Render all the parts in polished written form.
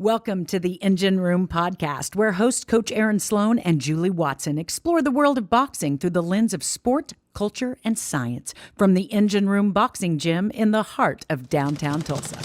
Welcome to the Engine Room Podcast, where host Coach Aaron Sloan and Julie Watson explore the world of boxing through the lens of sport, culture, and science from the Engine Room Boxing Gym in the heart of downtown Tulsa.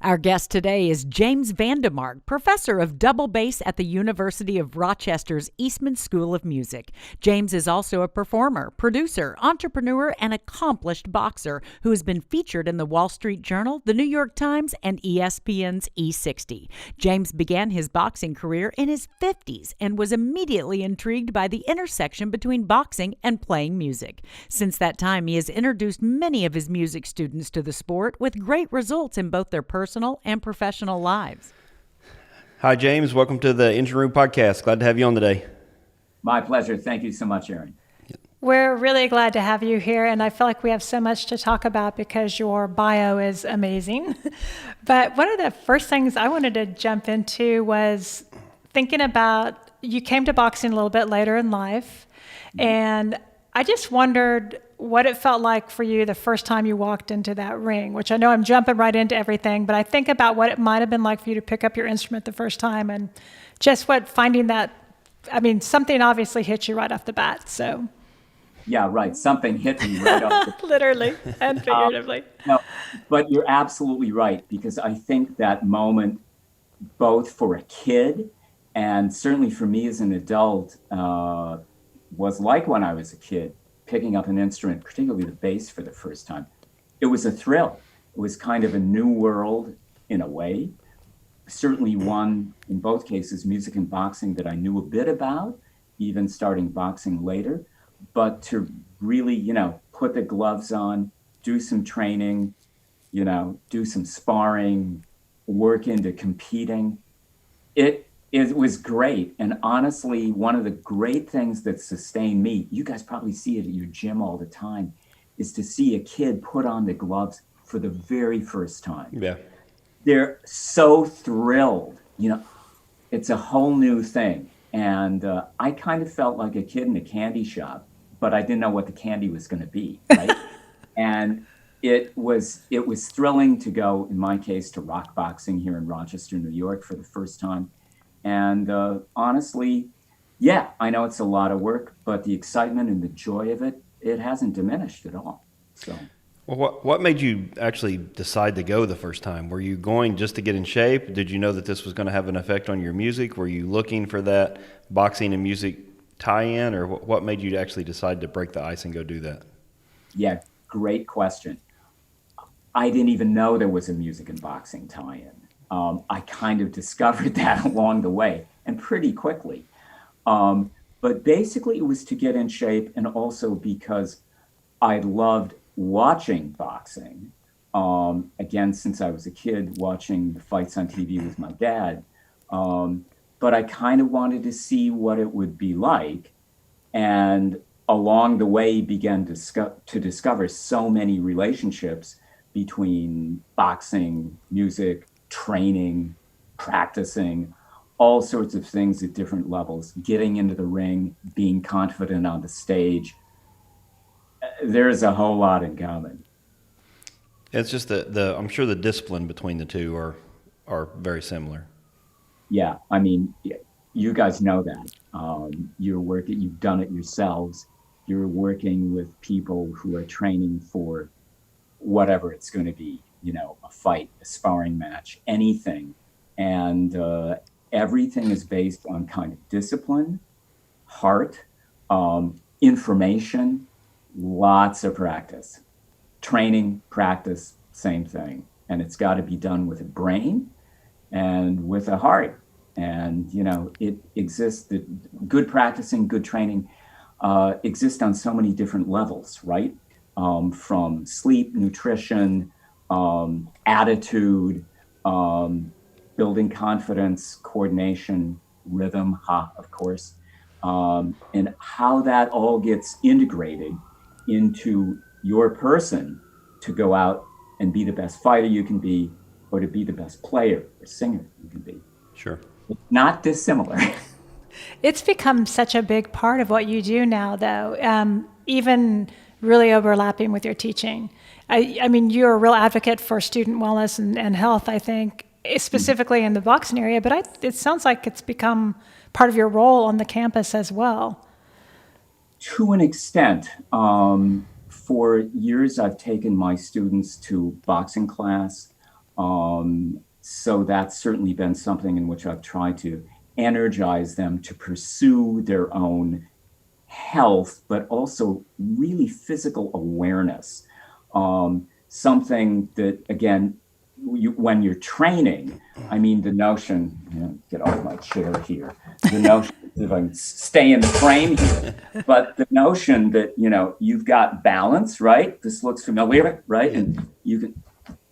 Our guest today is James VanDemark, professor of double bass at the University of Rochester's Eastman School of Music. James is also a performer, producer, entrepreneur, and accomplished boxer who has been featured in the Wall Street Journal, the New York Times, and ESPN's E60. James began his boxing career in his 50s and was immediately intrigued by the intersection between boxing and playing music. Since that time, he has introduced many of his music students to the sport with great results in both their personal and professional lives. Hi, James. Welcome to the Engine Room Podcast. Glad to have you on today. My pleasure. Thank you so much, Aaron. We're really glad to have you here, and I feel like we have so much to talk about because your bio is amazing. But one of the first things I wanted to jump into was thinking about, you came to boxing a little bit later in life, and I just wondered what it felt like for you the first time you walked into that ring, which I know I'm jumping right into everything, but I think about what it might have been like for you to pick up your instrument the first time and just what finding that, I mean, something obviously hit you right off the bat, so. Yeah, right. Something hit me right off the Literally and figuratively. No, but you're absolutely right, because I think that moment, both for a kid and certainly for me as an adult, was like when I was a kid, picking up an instrument, particularly the bass for the first time. It was a thrill. It was kind of a new world in a way. Certainly one, in both cases, music and boxing that I knew a bit about, even starting boxing later. But to really, put the gloves on, do some training, do some sparring, work into competing. It was great. And honestly, one of the great things that sustained me, you guys probably see it at your gym all the time, is to see a kid put on the gloves for the very first time. Yeah. They're so thrilled. It's a whole new thing. And I kind of felt like a kid in a candy shop, but I didn't know what the candy was going to be, right? And it was thrilling to go, in my case, to rock boxing here in Rochester, New York for the first time. And honestly, yeah, I know it's a lot of work, but the excitement and the joy of it hasn't diminished at all. So, Well, what made you actually decide to go the first time? Were you going just to get in shape? Did you know that this was going to have an effect on your music? Were you looking for that boxing and music tie-in, or what made you actually decide to break the ice and go do that? Yeah, great question. I didn't even know there was a music and boxing tie-in. I kind of discovered that along the way and pretty quickly. But basically it was to get in shape, and also because I loved watching boxing. Again, since I was a kid, watching the fights on TV with my dad. But I kind of wanted to see what it would be like. And along the way began to discover so many relationships between boxing, music, training, practicing, all sorts of things at different levels, getting into the ring, being confident on the stage. There's a whole lot in common. It's just I'm sure the discipline between the two are very similar. Yeah, I mean, you guys know that. You've done it yourselves. You're working with people who are training for whatever it's going to be. A fight, a sparring match, anything. And everything is based on kind of discipline, heart, information, lots of practice. Training, practice, same thing. And it's got to be done with a brain and with a heart. And, it exists, good practicing, good training exists on so many different levels, right? From sleep, nutrition, attitude, building confidence, coordination, rhythm, of course, and how that all gets integrated into your person to go out and be the best fighter you can be, or to be the best player or singer you can be. Sure. It's not dissimilar. It's become such a big part of what you do now, though. Even really overlapping with your teaching. I mean, you're a real advocate for student wellness and health, I think, specifically in the boxing area, but it sounds like it's become part of your role on the campus as well. To an extent. For years, I've taken my students to boxing class. So that's certainly been something in which I've tried to energize them to pursue their own health, but also really physical awareness. Something that, again, when you're training, I mean, the notion, get off my chair here, the notion, if I can stay in the frame here, but the notion that, you've got balance, right? This looks familiar, right? And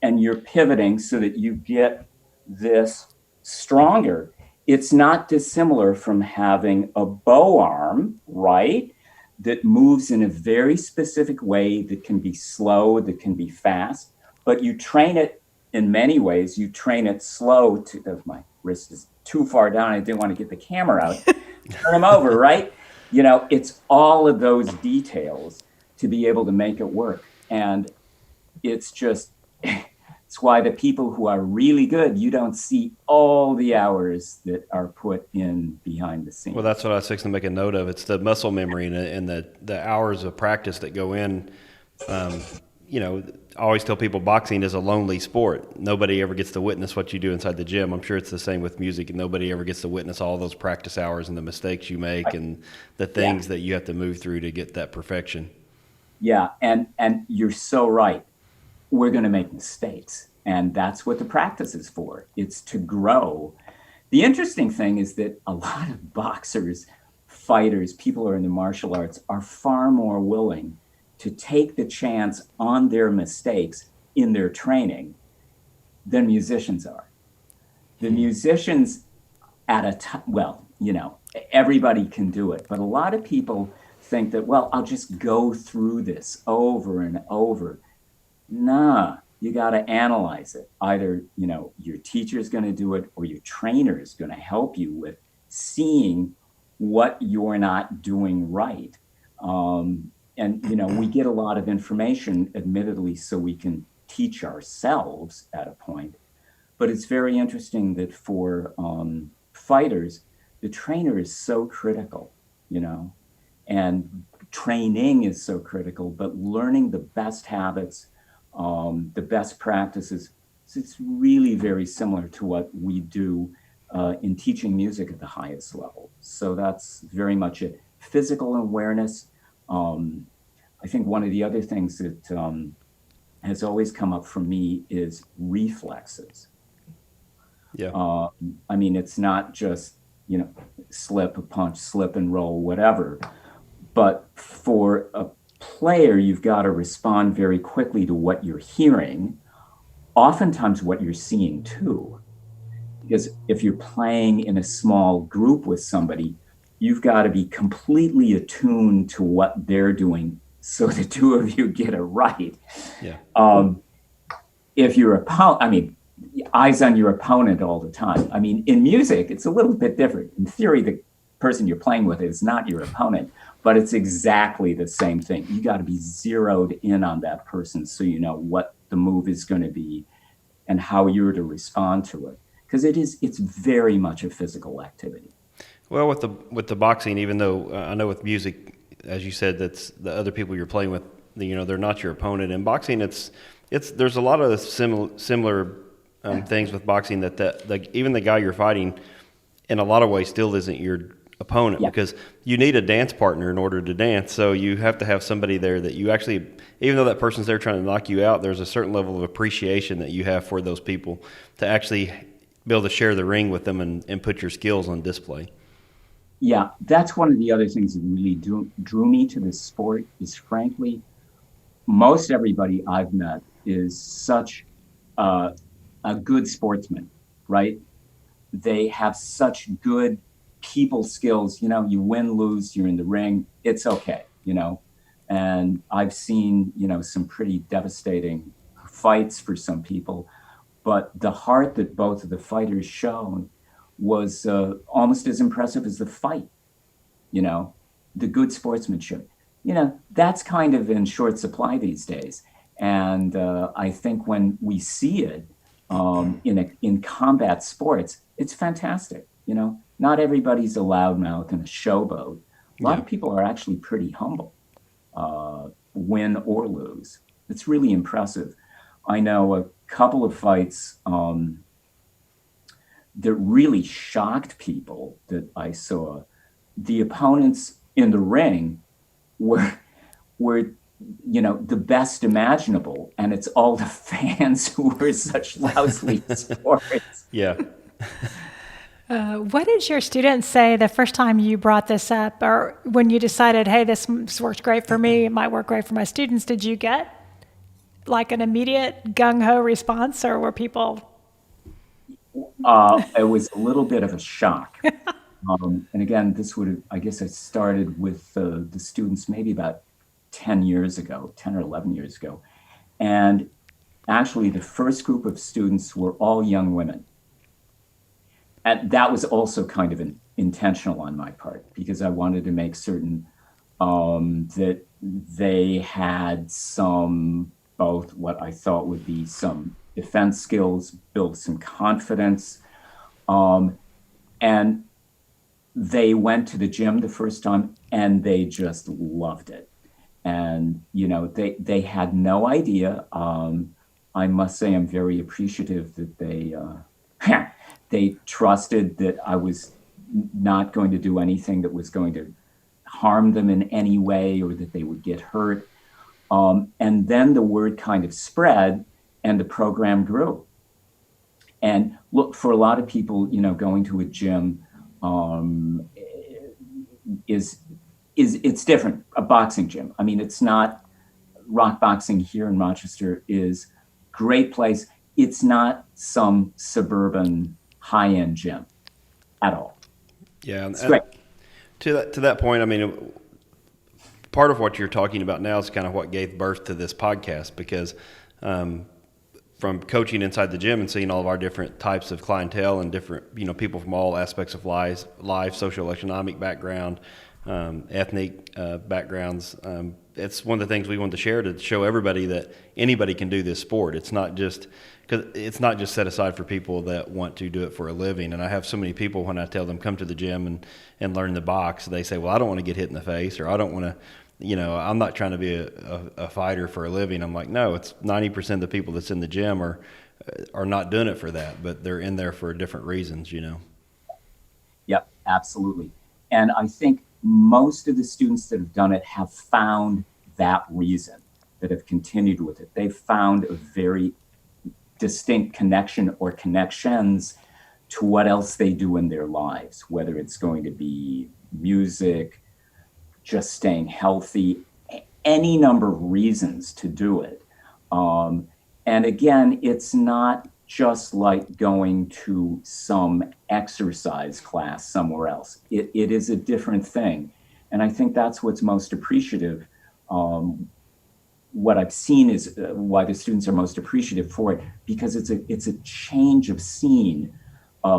and you're pivoting so that you get this stronger. It's not dissimilar from having a bow arm, right? That moves in a very specific way, that can be slow, that can be fast, but you train it in many ways. You train it slow my wrist is too far down. I didn't want to get the camera out. Turn them over, right? It's all of those details to be able to make it work. And it's why the people who are really good, you don't see all the hours that are put in behind the scenes. Well, that's what I was fixing to make a note of. It's the muscle memory and the hours of practice that go in. I always tell people boxing is a lonely sport. Nobody ever gets to witness what you do inside the gym. I'm sure it's the same with music, and nobody ever gets to witness all those practice hours and the mistakes you make and the things that you have to move through to get that perfection. Yeah, and you're so right. We're going to make mistakes, and that's what the practice is for. It's to grow. The interesting thing is that a lot of boxers, fighters, people who are in the martial arts are far more willing to take the chance on their mistakes in their training than musicians are. The musicians everybody can do it, but a lot of people think that, I'll just go through this over and over. Nah, you got to analyze it. Either, your teacher's going to do it or your trainer is going to help you with seeing what you're not doing right. And we get a lot of information, admittedly, so we can teach ourselves at a point. But it's very interesting that for fighters, the trainer is so critical, and training is so critical, but learning the best habits, the best practices, it's really very similar to what we do in teaching music at the highest level. So that's very much it. Physical awareness. I think one of the other things that has always come up for me is reflexes. Yeah. It's not just, slip, a punch, slip and roll, whatever. But for a player, you've got to respond very quickly to what you're hearing, oftentimes what you're seeing too. Because if you're playing in a small group with somebody, you've got to be completely attuned to what they're doing so the two of you get it right. Yeah. If your opponent, eyes on your opponent all the time. In music, it's a little bit different. In theory, the person you're playing with is not your opponent, but it's exactly the same thing. You got to be zeroed in on that person so you know what the move is going to be and how you're to respond to it. Because it's very much a physical activity. Well, with the boxing, even though I know with music, as you said, that's the other people you're playing with, they're not your opponent. In boxing, there's a lot of similar things with boxing that even the guy you're fighting, in a lot of ways, still isn't your opponent, because you need a dance partner in order to dance. So you have to have somebody there that you actually, even though that person's there trying to knock you out, there's a certain level of appreciation that you have for those people to actually be able to share the ring with them and put your skills on display. Yeah, that's one of the other things that really drew me to this sport is, frankly, most everybody I've met is such a good sportsman, right? They have such good people skills. You win, lose, you're in the ring, it's okay, And I've seen, some pretty devastating fights for some people, but the heart that both of the fighters showed was almost as impressive as the fight. The good sportsmanship. that's kind of in short supply these days. And I think when we see it in combat sports, it's fantastic. Not everybody's a loudmouth and a showboat. A lot of people are actually pretty humble, win or lose. It's really impressive. I know a couple of fights that really shocked people that I saw. The opponents in the ring were the best imaginable, and it's all the fans who were such lousy sports. Yeah. What did your students say the first time you brought this up, or when you decided, hey, this works great for me, it might work great for my students? Did you get like an immediate gung-ho response, or were people? It was a little bit of a shock. And again, I guess I started with the students maybe about 10 or 11 years ago. And actually, the first group of students were all young women. And that was also kind of intentional on my part, because I wanted to make certain that they had both what I thought would be some defense skills, build some confidence. And they went to the gym the first time and they just loved it. And, they had no idea. I must say I'm very appreciative that they trusted that I was not going to do anything that was going to harm them in any way or that they would get hurt. And then the word kind of spread and the program grew. And look, for a lot of people, going to a gym it's different. A boxing gym. I mean, it's not. Rock Boxing here in Rochester is great place. It's not some suburban high-end gym at all. Yeah, it's great. To that point, I mean, part of what you're talking about now is kind of what gave birth to this podcast, because from coaching inside the gym and seeing all of our different types of clientele and different, people from all aspects of life, social, economic background, ethnic backgrounds. It's one of the things we wanted to share, to show everybody that anybody can do this sport. It's not just set aside for people that want to do it for a living. And I have so many people, when I tell them come to the gym and learn the box, they say, well, I don't want to get hit in the face, or I don't want to, I'm not trying to be a fighter for a living. I'm like, no, it's 90% of the people that's in the gym are not doing it for that, but they're in there for different reasons, Yep, absolutely. And I think most of the students that have done it have found that reason, that have continued with it. They've found a very distinct connection or connections to what else they do in their lives, whether it's going to be music, just staying healthy, any number of reasons to do it. And again, it's not just like going to some exercise class somewhere else. It is a different thing. And I think that's what's most appreciative. What I've seen is why the students are most appreciative for it, because it's a change of scene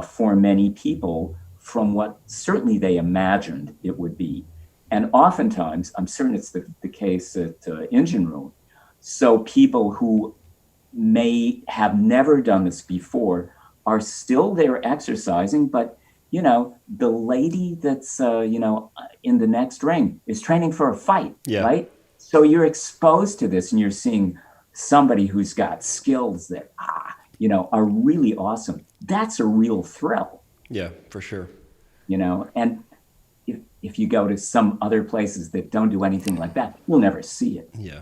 for many people from what certainly they imagined it would be. And oftentimes, I'm certain it's the case at Engine Room, so people who may have never done this before are still there exercising, but the lady that's in the next ring is training for a fight, right? So you're exposed to this and you're seeing somebody who's got skills that are really awesome. That's a real thrill. Yeah, for sure. And if you go to some other places that don't do anything like that, you'll never see it. Yeah.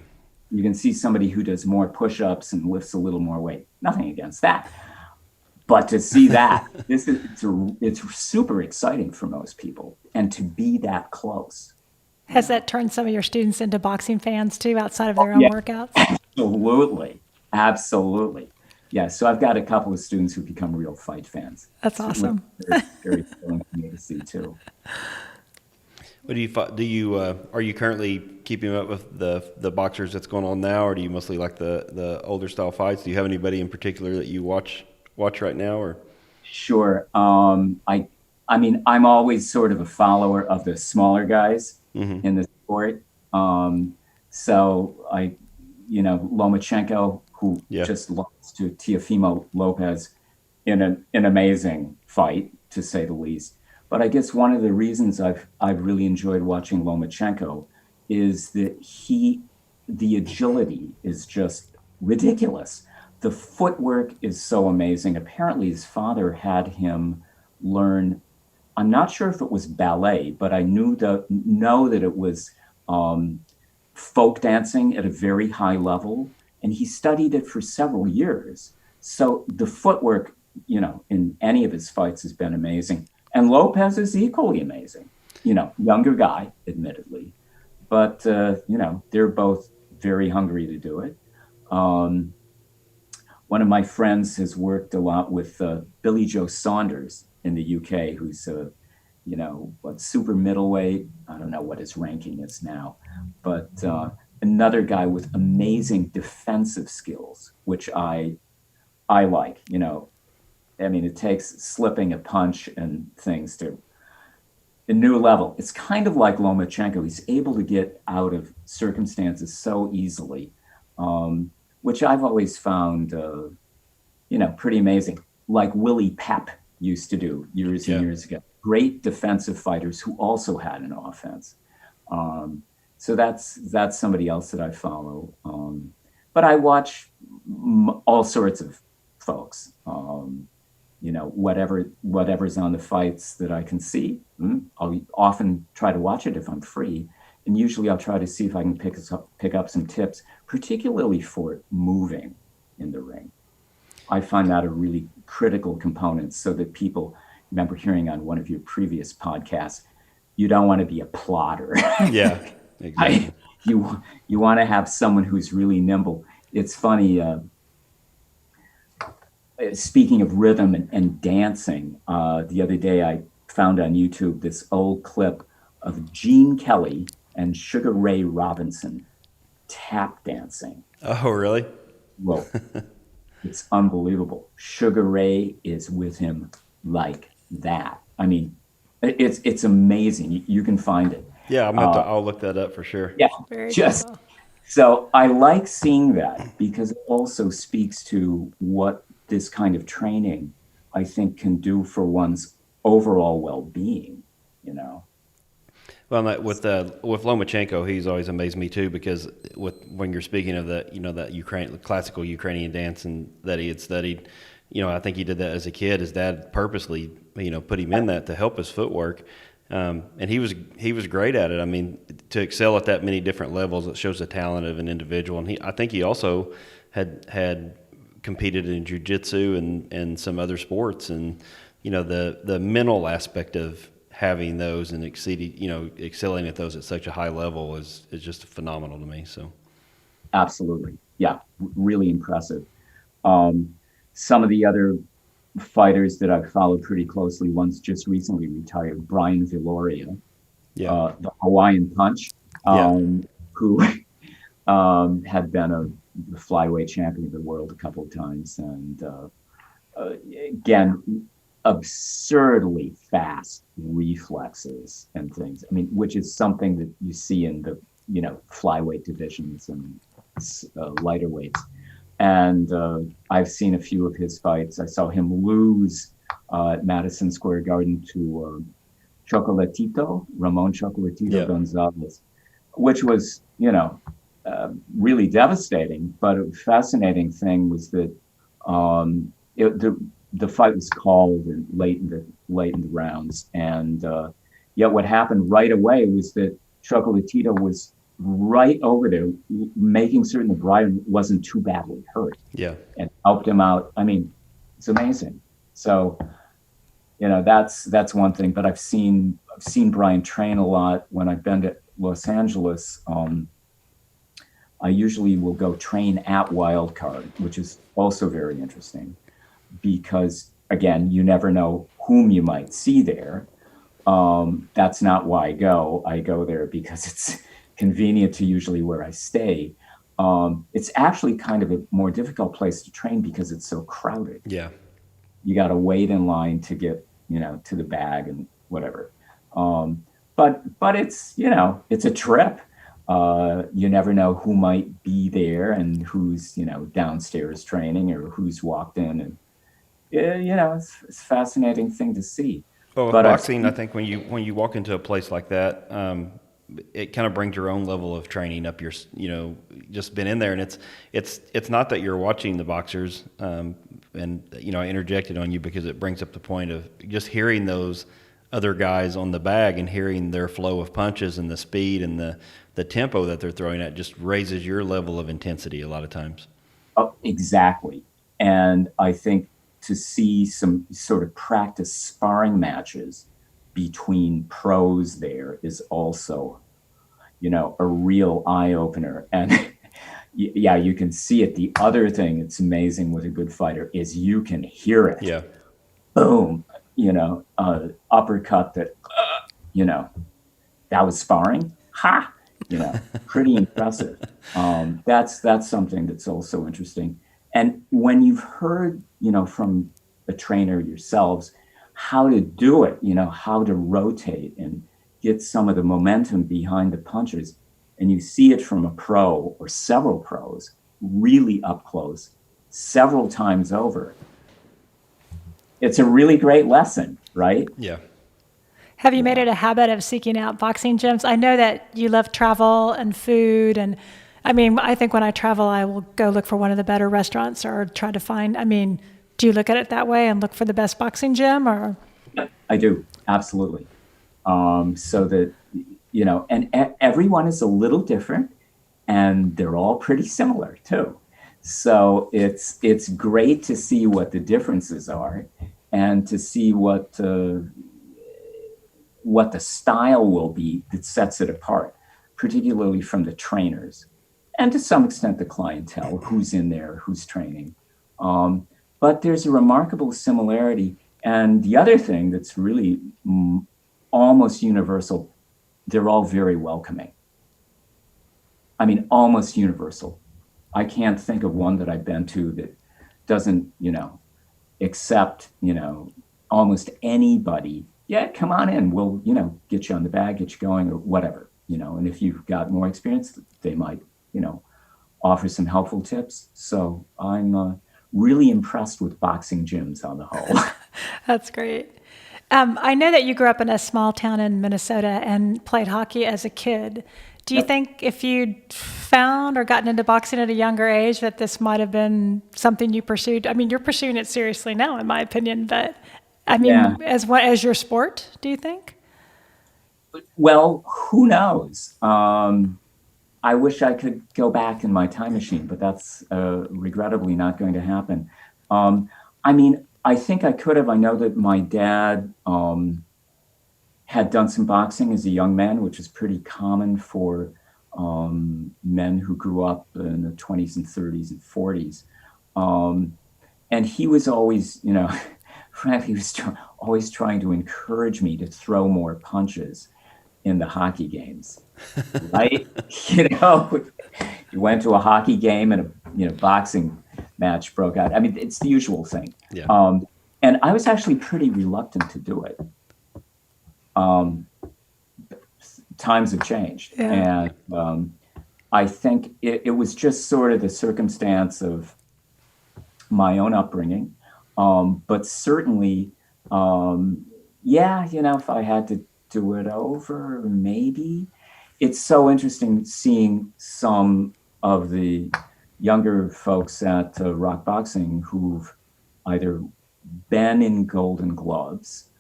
You can see somebody who does more push-ups and lifts a little more weight. Nothing against that. But to see that, it's super exciting for most people, and to be that close. Has that turned some of your students into boxing fans too, outside of their own workouts? Absolutely. Yeah, so I've got a couple of students who become real fight fans. That's awesome. Very, very thrilling for me to see too. What are you currently keeping up with the boxers that's going on now, or do you mostly like the older style fights? Do you have anybody in particular that you watch right now, or? Sure. I mean, I'm always sort of a follower of the smaller guys in the sport. So Lomachenko, who Yeah. just lost to Teofimo Lopez in an amazing fight, to say the least. But I guess one of the reasons I've really enjoyed watching Lomachenko is that the agility is just ridiculous. The footwork is so amazing. Apparently, his father had him learn. I'm not sure if it was ballet, but I know that it was folk dancing at a very high level, and he studied it for several years. So the footwork, in any of his fights has been amazing. And Lopez is equally amazing. Younger guy, admittedly, but they're both very hungry to do it. One of my friends has worked a lot with Billy Joe Saunders in the UK, who's super middleweight. I don't know what his ranking is now, but another guy with amazing defensive skills, which I like. It takes slipping a punch and things to a new level. It's kind of like Lomachenko. He's able to get out of circumstances so easily, which I've always found, pretty amazing. Like Willie Pep used to do years and years ago. Great defensive fighters who also had an offense. So that's somebody else that I follow. But I watch all sorts of folks. Whatever's on the fights that I can see, I'll often try to watch it if I'm free. And usually I'll try to see if I can pick up some tips, particularly for moving in the ring. I find that a really critical component, so that people, remember hearing on one of your previous podcasts, you don't want to be a plotter. Yeah, exactly. You want to have someone who's really nimble. It's funny, speaking of rhythm and dancing, the other day I found on YouTube this old clip of Gene Kelly and Sugar Ray Robinson tap dancing. Oh, really? Well, it's unbelievable. Sugar Ray is with him like that. It's amazing. You can find it. Yeah, I'll look that up for sure. Yeah, Very just cool. so I like seeing that, because it also speaks to what this kind of training, I think, can do for one's overall well-being. Well, with Lomachenko, he's always amazed me too, because when you're speaking of that classical Ukrainian dance and that he had studied, I think he did that as a kid. His dad purposely, put him in that to help his footwork, and he was great at it. To excel at that many different levels, it shows the talent of an individual. And I think he also had competed in jiu-jitsu and some other sports, and the mental aspect of having those and excelling at those at such a high level is just phenomenal to me. So Absolutely. Yeah, really impressive. Some of the other fighters that I've followed pretty closely, one's just recently retired, Brian Vilorium, the Hawaiian Punch, who had been the flyweight champion of the world a couple of times, and again, absurdly fast reflexes and things. Which is something that you see in the flyweight divisions and lighter weights. And I've seen a few of his fights. I saw him lose at Madison Square Garden to Ramon Chocolatito Gonzalez, which was really devastating. But a fascinating thing was that the fight was called late in the rounds, and yet what happened right away was that Chocolatito was right over there, making certain that Brian wasn't too badly hurt, and helped him out. It's amazing. So, that's one thing. But I've seen Brian train a lot. When I've been to Los Angeles, I usually will go train at Wildcard, which is also very interesting, because again, you never know whom you might see there. That's not why I go. I go there because it's convenient to usually where I stay. It's actually kind of a more difficult place to train because it's so crowded. Yeah. You got to wait in line to get, to the bag and whatever. But it's, it's a trip. You never know who might be there and who's, downstairs training or who's walked in. And, it's a fascinating thing to see. Well, with But boxing, I think when you walk into a place like that, it kind of brings your own level of training up. Just been in there, and it's not that you're watching the boxers, and I interjected on you because it brings up the point of just hearing those other guys on the bag and hearing their flow of punches and the speed and the tempo that they're throwing at just raises your level of intensity a lot of times. Oh, exactly. And I think to see some sort of practice sparring matches between pros there is also, a real eye opener. And yeah, you can see it. The other thing that's amazing with a good fighter is you can hear it. Yeah. Boom, uppercut that, that was sparring. Ha! Pretty impressive. That's something that's also interesting. And when you've heard, from a trainer yourselves, how to do it, how to rotate and get some of the momentum behind the punches, and you see it from a pro or several pros really up close, several times over, it's a really great lesson, right? Yeah. Have you made it a habit of seeking out boxing gyms? I know that you love travel and food, and I think when I travel, I will go look for one of the better restaurants or try to find, do you look at it that way and look for the best boxing gym or? I do, absolutely. So that, and everyone is a little different and they're all pretty similar too. So it's great to see what the differences are and to see what the style will be that sets it apart, particularly from the trainers and to some extent the clientele, who's in there, who's training. But there's a remarkable similarity. And the other thing that's really almost universal, they're all very welcoming. Almost universal. I can't think of one that I've been to that doesn't, accept, almost anybody. Yeah, come on in. We'll, get you on the bag, get you going or whatever, and if you've got more experience, they might, offer some helpful tips. So I'm really impressed with boxing gyms on the whole. That's great. I know that you grew up in a small town in Minnesota and played hockey as a kid. Do you think if you'd found or gotten into boxing at a younger age that this might have been something you pursued? You're pursuing it seriously now, in my opinion, but as your sport, do you think? Well, who knows? I wish I could go back in my time machine, but that's regrettably not going to happen. I think I could have. I know that my dad had done some boxing as a young man, which is pretty common for men who grew up in the 20s and 30s and 40s. And he was always, frankly, he was always trying to encourage me to throw more punches in the hockey games, right? You went to a hockey game and a boxing match broke out. It's the usual thing. Yeah. And I was actually pretty reluctant to do it. Times have changed. Yeah. And I think it was just sort of the circumstance of my own upbringing. But certainly, if I had to do it over, maybe. It's so interesting seeing some of the younger folks at Rock Boxing who've either been in Golden Gloves,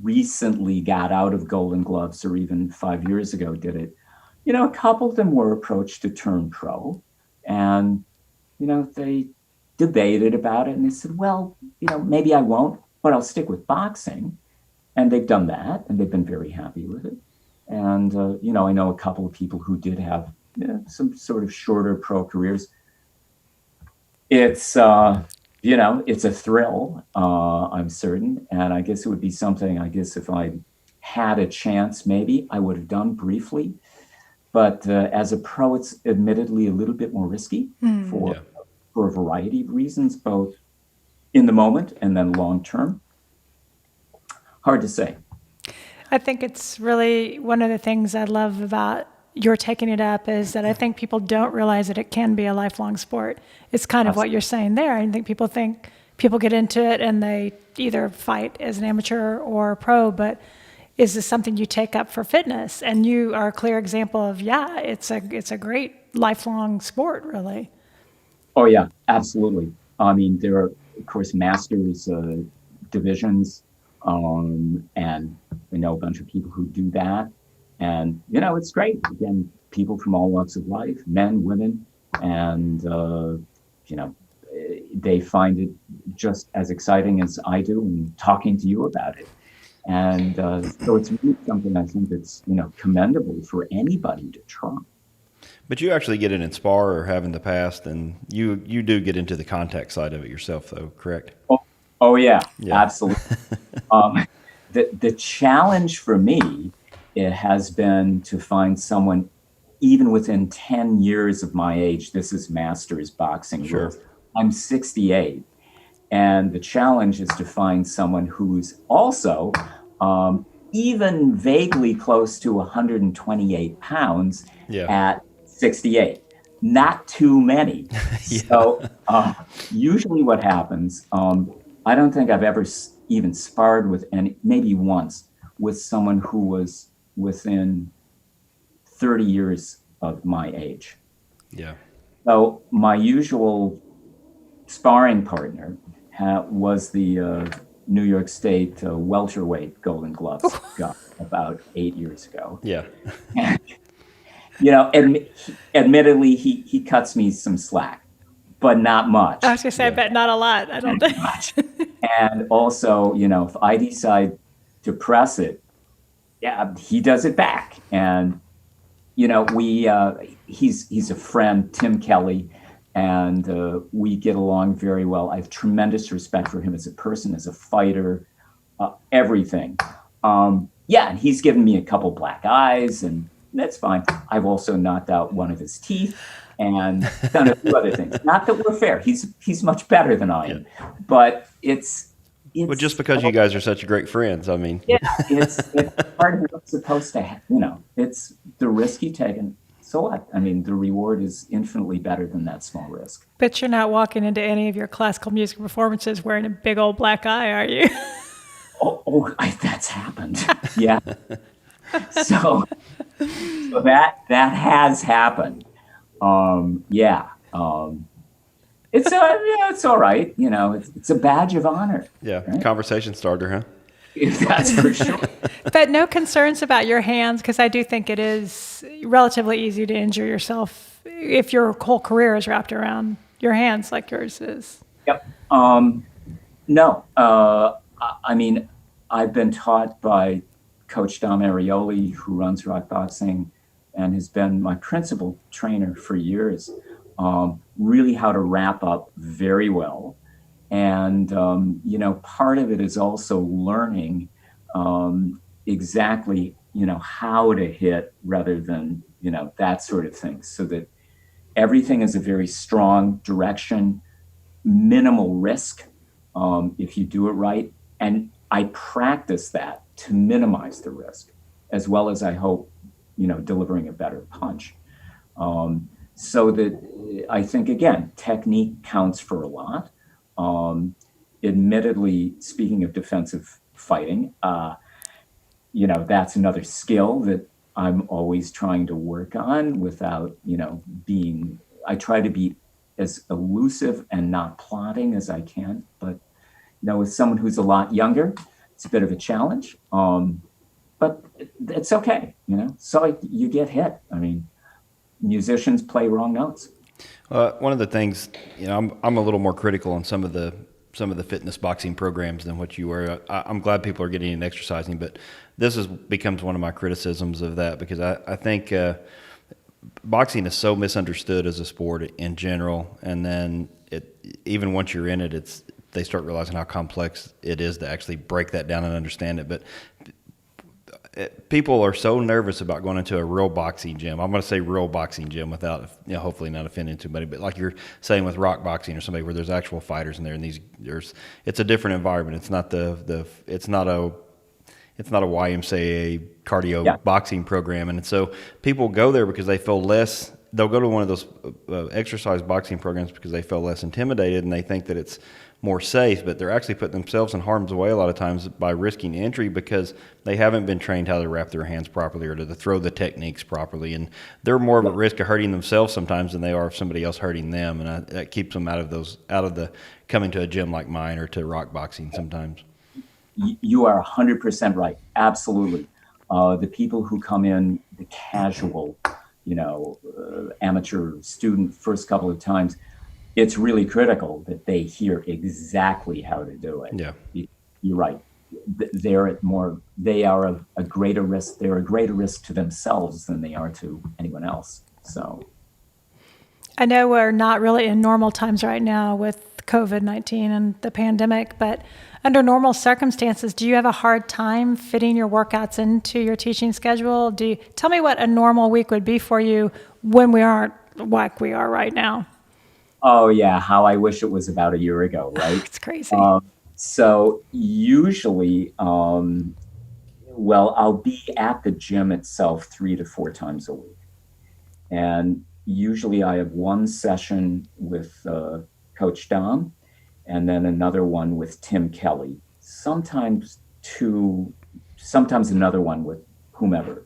recently got out of Golden Gloves, or even 5 years ago did it. A couple of them were approached to turn pro, and they debated about it, and they said, well, maybe I won't, but I'll stick with boxing. And they've done that, and they've been very happy with it. And, I know a couple of people who did have some sort of shorter pro careers. It's, it's a thrill, I'm certain. And I guess it would be something, if I had a chance, maybe I would have done briefly. But as a pro, it's admittedly a little bit more risky for a variety of reasons, both in the moment and then long term. Hard to say. I think it's really one of the things I love about you're taking it up is that I think people don't realize that it can be a lifelong sport. It's kind of what you're saying there. I think people get into it and they either fight as an amateur or pro, but is this something you take up for fitness? And you are a clear example of, it's a great lifelong sport, really. Oh, yeah, absolutely. I mean, there are, of course, masters divisions, and I know a bunch of people who do that. And, it's great. Again, people from all walks of life, men, women, and, they find it just as exciting as I do and talking to you about it. And so it's really something I think that's, commendable for anybody to try. But you actually get it in spar or have in the past, and you do get into the contact side of it yourself, though, correct? Oh yeah. Absolutely. The challenge for me, it has been to find someone even within 10 years of my age. This is masters boxing. Sure. Rules. I'm 68. And the challenge is to find someone who's also even vaguely close to 128 pounds at 68. Not too many. So usually what happens, I don't think I've ever even sparred with maybe once, with someone who was within 30 years of my age. Yeah. So my usual sparring partner was the New York State welterweight Golden Gloves guy about 8 years ago. Yeah. And, admittedly, he cuts me some slack, but not much. I was going to say, I bet not a lot. I don't think. Much. And also, if I decide to press it, he does it back. And, he's a friend, Tim Kelly, and we get along very well. I have tremendous respect for him as a person, as a fighter, everything. And he's given me a couple black eyes, and that's fine. I've also knocked out one of his teeth and done a few other things. Not that we're fair. He's much better than I am, but it's well, just because you guys are such great friends, I mean. Yeah, it's part of what's supposed to happen. It's the risk you take, and so what? I mean, the reward is infinitely better than that small risk. But you're not walking into any of your classical music performances wearing a big old black eye, are you? That's happened. Yeah. So that has happened. It's all right. It's a badge of honor. Yeah. Right? Conversation starter, huh? That's for sure. But no concerns about your hands, because I do think it is relatively easy to injure yourself if your whole career is wrapped around your hands like yours is. Yep. No. I mean, I've been taught by Coach Dom Arioli, who runs Rock Boxing and has been my principal trainer for years, really how to wrap up very well. And, part of it is also learning exactly, how to hit rather than, that sort of thing, so that everything is a very strong direction, minimal risk if you do it right. And I practice that to minimize the risk, as well as I hope, delivering a better punch. So that I think, again, technique counts for a lot. Admittedly, speaking of defensive fighting, that's another skill that I'm always trying to work on without, I try to be as elusive and not plotting as I can. But, with someone who's a lot younger, it's a bit of a challenge. But it's okay, so you get hit. I mean, musicians play wrong notes. One of the things, I'm a little more critical on some of the fitness boxing programs than what you were. I'm glad people are getting in exercising, but this becomes one of my criticisms of that, because I think boxing is so misunderstood as a sport in general, and then even once you're in it, they start realizing how complex it is to actually break that down and understand it. But people are so nervous about going into a real boxing gym. I'm going to say real boxing gym without, hopefully not offending somebody, but like you're saying with rock boxing or somebody where there's actual fighters in there, and it's a different environment. It's not it's not a YMCA cardio Yeah. boxing program. And so people go there because they feel less, they'll go to one of those exercise boxing programs because they feel less intimidated and they think that it's more safe, but they're actually putting themselves in harm's way a lot of times by risking injury because they haven't been trained how to wrap their hands properly or to throw the techniques properly. And they're more of at risk of hurting themselves sometimes than they are of somebody else hurting them. And that keeps them out of the coming to a gym like mine or to rock boxing sometimes. You are 100% right. Absolutely. The people who come in, the casual, amateur student first couple of times, it's really critical that they hear exactly how to do it. Yeah. You're right. They are a greater risk. They're a greater risk to themselves than they are to anyone else. So I know we're not really in normal times right now with COVID-19 and the pandemic, but under normal circumstances, do you have a hard time fitting your workouts into your teaching schedule? Tell me what a normal week would be for you when we aren't like we are right now. Oh yeah, how I wish it was about a year ago, right? It's crazy. So usually, I'll be at the gym itself 3 to 4 times a week. And usually I have one session with Coach Dom and then another one with Tim Kelly. Sometimes another one with whomever.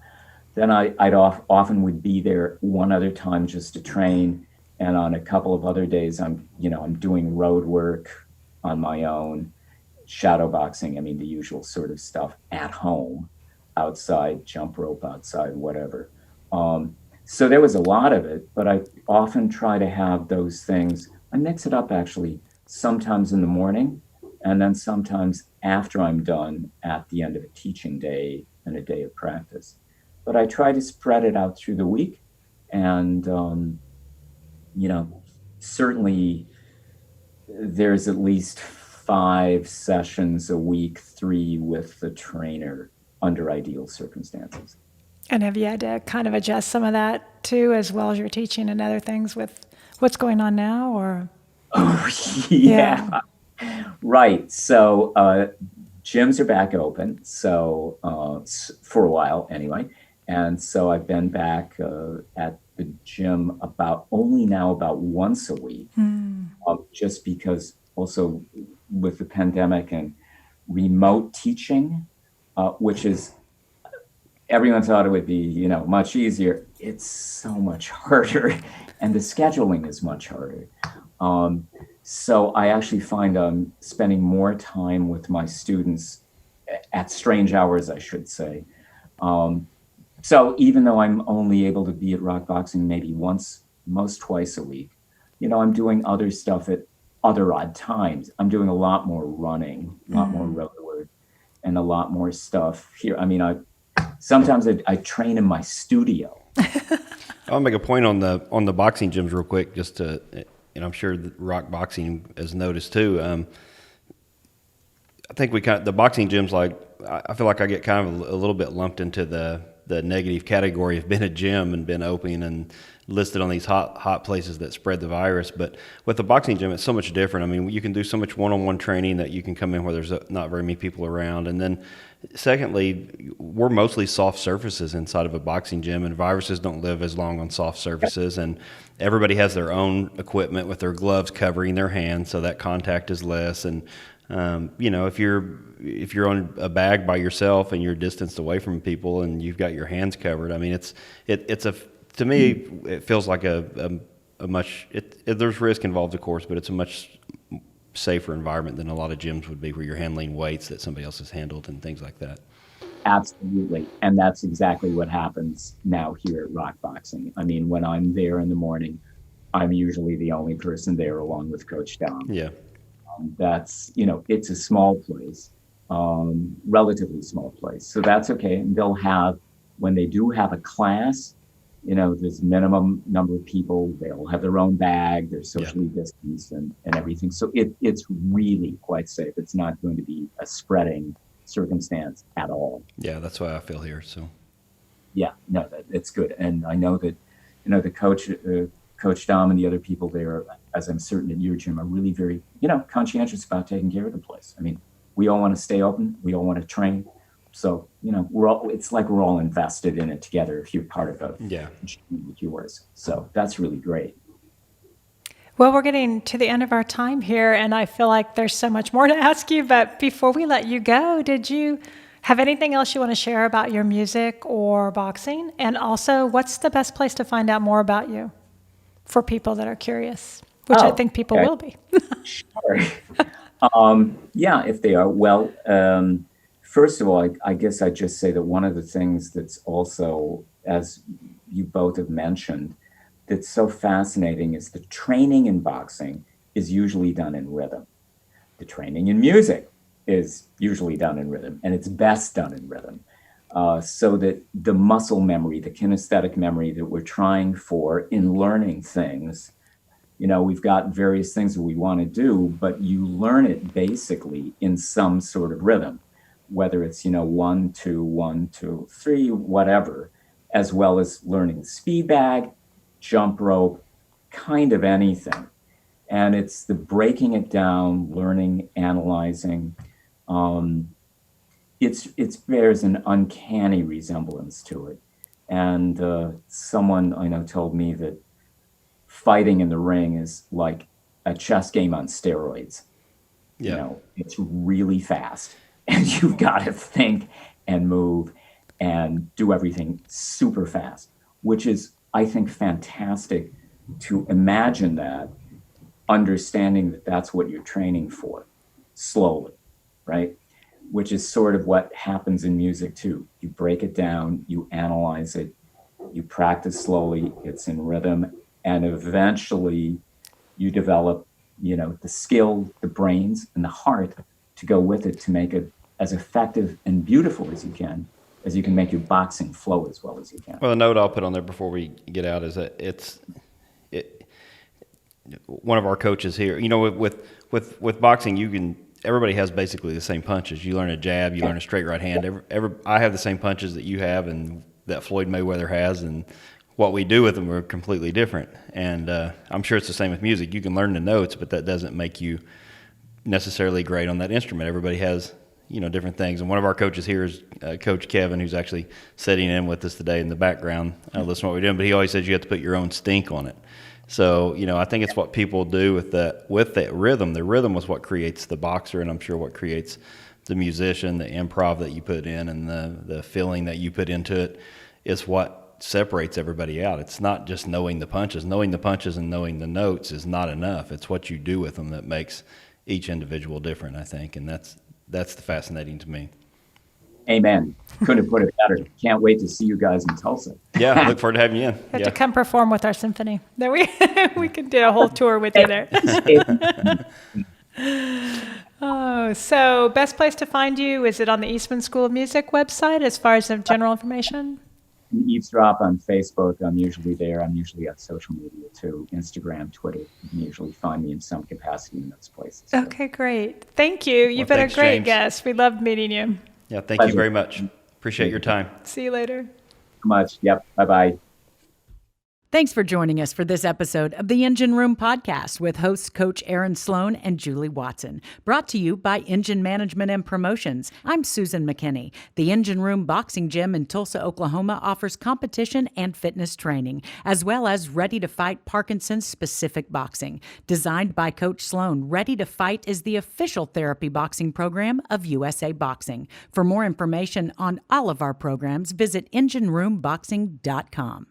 Then I'd often would be there one other time just to train. And on a couple of other days, I'm doing road work on my own, shadow boxing. I mean, the usual sort of stuff at home, outside, jump rope outside, whatever. So there was a lot of it, but I often try to have those things. I mix it up actually, sometimes in the morning, and then sometimes after I'm done at the end of a teaching day and a day of practice. But I try to spread it out through the week, and certainly there's at least 5 sessions a week, 3 with the trainer under ideal circumstances. And have you had to kind of adjust some of that too, as well as your teaching and other things with what's going on now, or? Oh, yeah. Right. So gyms are back open. So for a while anyway. And so I've been back at the gym about once a week, just because also with the pandemic and remote teaching, which is, everyone thought it would be, much easier. It's so much harder, and the scheduling is much harder. So I actually find I'm spending more time with my students at strange hours, I should say. So even though I'm only able to be at rock boxing maybe once, most twice a week, I'm doing other stuff at other odd times. I'm doing a lot more running, a lot more road work, and a lot more stuff here. I mean, sometimes I train in my studio. I'll make a point on the boxing gyms real quick, just to, and I'm sure that rock boxing has noticed too. I think the boxing gyms, I feel like I get kind of a little bit lumped into the negative category of being a gym and been open and listed on these hot places that spread the virus. But with the boxing gym, it's so much different. I mean, you can do so much one-on-one training that you can come in where there's not very many people around. And then secondly, we're mostly soft surfaces inside of a boxing gym, and viruses don't live as long on soft surfaces. And everybody has their own equipment with their gloves covering their hands, so that contact is less. And if you're on a bag by yourself and you're distanced away from people and you've got your hands covered, I mean, to me, it feels like a much, there's risk involved, of course, but it's a much safer environment than a lot of gyms would be, where you're handling weights that somebody else has handled and things like that. Absolutely. And that's exactly what happens now here at rock boxing. I mean, when I'm there in the morning, I'm usually the only person there along with Coach Dom. Yeah. That's, it's a small place, relatively small place. So that's okay. And they'll have, when they do have a class, there's minimum number of people. They'll have their own bag. They're socially distanced and everything. So it's really quite safe. It's not going to be a spreading circumstance at all. Yeah, that's why I feel here. So. Yeah, no, it's good. And I know that, the Coach Dom and the other people there, as I'm certain at your gym, are really very, conscientious about taking care of the place. I mean, we all want to stay open. We all want to train. So, it's like we're all invested in it together if you're part of a Yeah. journey like yours. So that's really great. Well, we're getting to the end of our time here, and I feel like there's so much more to ask you. But before we let you go, did you have anything else you want to share about your music or boxing? And also, what's the best place to find out more about you for people that are curious, which I think people will be? Sure. Yeah, if they are. Well, first of all, I guess I'd just say that one of the things that's also, as you both have mentioned, that's so fascinating is the training in boxing is usually done in rhythm. The training in music is usually done in rhythm, and it's best done in rhythm. So that the muscle memory, the kinesthetic memory that we're trying for in learning things, we've got various things that we want to do, but you learn it basically in some sort of rhythm, whether it's, 1, 2, 1, 2, 3, whatever, as well as learning speed bag, jump rope, kind of anything. And it's the breaking it down, learning, analyzing. It bears an uncanny resemblance to it. And someone I know told me that fighting in the ring is like a chess game on steroids. Yeah. It's really fast, and you've got to think and move and do everything super fast, which is, I think, fantastic to imagine that, understanding that that's what you're training for, slowly, right? Which is sort of what happens in music too. You break it down, you analyze it, you practice slowly, it's in rhythm, and eventually you develop, the skill, the brains, and the heart to go with it to make it as effective and beautiful as you can make your boxing flow as well as you can. Well, the note I'll put on there before we get out is that one of our coaches here, with boxing, everybody has basically the same punches. You learn a jab, you learn a straight right hand. I have the same punches that you have and that Floyd Mayweather has, and what we do with them are completely different. And I'm sure it's the same with music. You can learn the notes, but that doesn't make you necessarily great on that instrument. Everybody has different things. And one of our coaches here is Coach Kevin, who's actually sitting in with us today in the background, listening to what we're doing. But he always says you have to put your own stink on it. So, I think it's what people do with that rhythm. The rhythm was what creates the boxer, and I'm sure what creates the musician, the improv that you put in, and the feeling that you put into it is what separates everybody out. It's not just knowing the punches. Knowing the punches and knowing the notes is not enough. It's what you do with them that makes each individual different, I think, and that's the fascinating to me. Amen. Couldn't have put it better. Can't wait to see you guys in Tulsa. Yeah, I look forward to having you in. You have to come perform with our symphony. Then we can do a whole tour with you there. Oh, so best place to find you, is it on the Eastman School of Music website as far as the general information? Eavesdrop on Facebook. I'm usually there. I'm usually on social media too, Instagram, Twitter. You can usually find me in some capacity in those places. So. Okay, great. Thank you. You've been a great guest. We loved meeting you. Yeah, thank you very much. Appreciate your time. See you later. So much. Yep. Bye-bye. Thanks for joining us for this episode of the Engine Room Podcast with hosts Coach Aaron Sloan and Julie Watson, brought to you by Engine Management and Promotions. I'm Susan McKinney. The Engine Room Boxing Gym in Tulsa, Oklahoma offers competition and fitness training, as well as Ready to Fight Parkinson's-specific boxing. Designed by Coach Sloan, Ready to Fight is the official therapy boxing program of USA Boxing. For more information on all of our programs, visit engineroomboxing.com.